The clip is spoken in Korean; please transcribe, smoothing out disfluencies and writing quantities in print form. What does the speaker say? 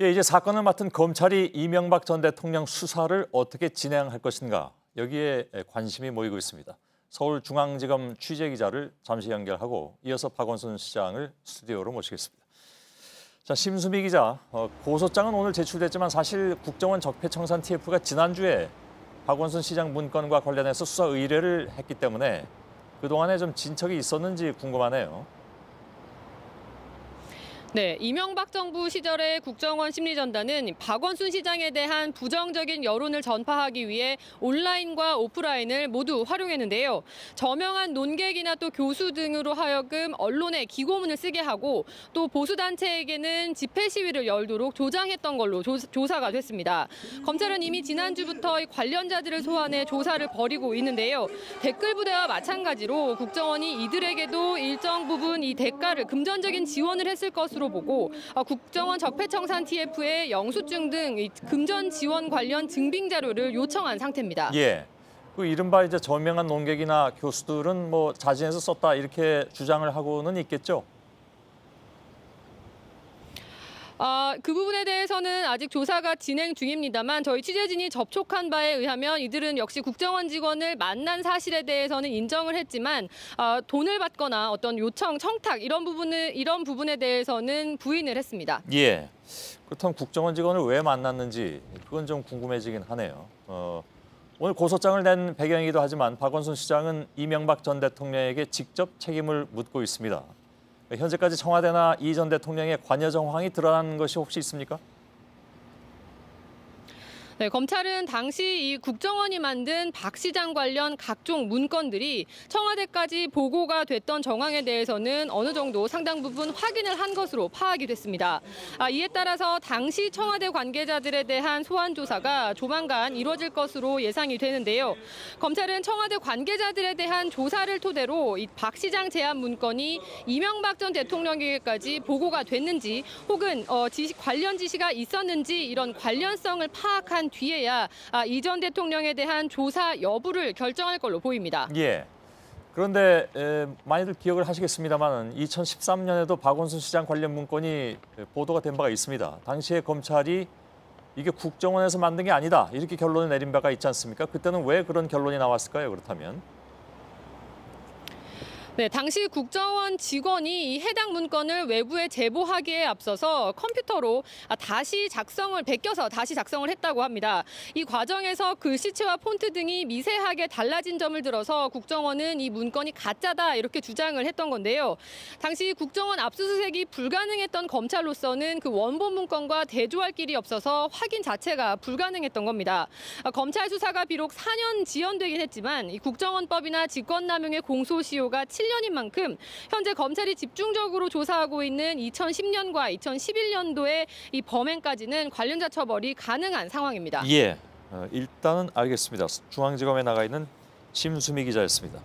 예, 이제 사건을 맡은 검찰이 이명박 전 대통령 수사를 어떻게 진행할 것인가 여기에 관심이 모이고 있습니다. 서울중앙지검 취재기자를 잠시 연결하고 이어서 박원순 시장을 스튜디오로 모시겠습니다. 자, 심수미 기자, 고소장은 오늘 제출됐지만 사실 국정원 적폐청산 TF가 지난주에 박원순 시장 문건과 관련해서 수사 의뢰를 했기 때문에 그동안에 좀 진척이 있었는지 궁금하네요. 네, 이명박 정부 시절의 국정원 심리전단은 박원순 시장에 대한 부정적인 여론을 전파하기 위해 온라인과 오프라인을 모두 활용했는데요. 저명한 논객이나 또 교수 등으로 하여금 언론에 기고문을 쓰게 하고 또 보수단체에게는 집회 시위를 열도록 조장했던 걸로 조사가 됐습니다. 검찰은 이미 지난주부터 관련자들을 소환해 조사를 벌이고 있는데요. 댓글 부대와 마찬가지로 국정원이 이들에게도 일정 부분 이 대가를 금전적인 지원을 했을 것으로 보고 국정원 적폐청산 TF의 영수증 등 금전 지원 관련 증빙 자료를 요청한 상태입니다. 예, 그 이른바 이제 저명한 논객이나 교수들은 뭐 자진해서 썼다 이렇게 주장을 하고는 있겠죠. 그 부분에 대해서는 아직 조사가 진행 중입니다만 저희 취재진이 접촉한 바에 의하면 이들은 역시 국정원 직원을 만난 사실에 대해서는 인정을 했지만 돈을 받거나 어떤 요청, 청탁 이런 부분에 대해서는 부인을 했습니다. 예, 그렇다면 국정원 직원을 왜 만났는지 그건 좀 궁금해지긴 하네요. 오늘 고소장을 낸 배경이기도 하지만 박원순 시장은 이명박 전 대통령에게 직접 책임을 묻고 있습니다. 현재까지 청와대나 이 전 대통령의 관여 정황이 드러난 것이 혹시 있습니까? 네, 검찰은 당시 이 국정원이 만든 박 시장 관련 각종 문건들이 청와대까지 보고가 됐던 정황에 대해서는 어느 정도 상당 부분 확인을 한 것으로 파악이 됐습니다. 이에 따라서 당시 청와대 관계자들에 대한 소환 조사가 조만간 이루어질 것으로 예상이 되는데요. 검찰은 청와대 관계자들에 대한 조사를 토대로 이 박 시장 제안 문건이 이명박 전 대통령에게까지 보고가 됐는지 혹은 관련 지시가 있었는지 이런 관련성을 파악한 뒤에야 이 전 대통령에 대한 조사 여부를 결정할 걸로 보입니다. 예. 그런데 많이들 기억을 하시겠습니다만 2013년에도 박원순 시장 관련 문건이 보도가 된 바가 있습니다. 당시에 검찰이 이게 국정원에서 만든 게 아니다 이렇게 결론을 내린 바가 있지 않습니까? 그때는 왜 그런 결론이 나왔을까요? 그렇다면? 네, 당시 국정원 직원이 이 해당 문건을 외부에 제보하기에 앞서서 컴퓨터로 베껴서 다시 작성을 했다고 합니다. 이 과정에서 글씨체와 폰트 등이 미세하게 달라진 점을 들어서 국정원은 이 문건이 가짜다 이렇게 주장을 했던 건데요. 당시 국정원 압수수색이 불가능했던 검찰로서는 그 원본 문건과 대조할 길이 없어서 확인 자체가 불가능했던 겁니다. 검찰 수사가 비록 4년 지연되긴 했지만 이 국정원법이나 직권남용의 공소시효가 7년인 만큼 현재 검찰이 집중적으로 조사하고 있는 2010년과 2011년도의 이 범행까지는 관련자 처벌이 가능한 상황입니다. 예, 일단은 알겠습니다. 중앙지검에 나가 있는 심수미 기자였습니다.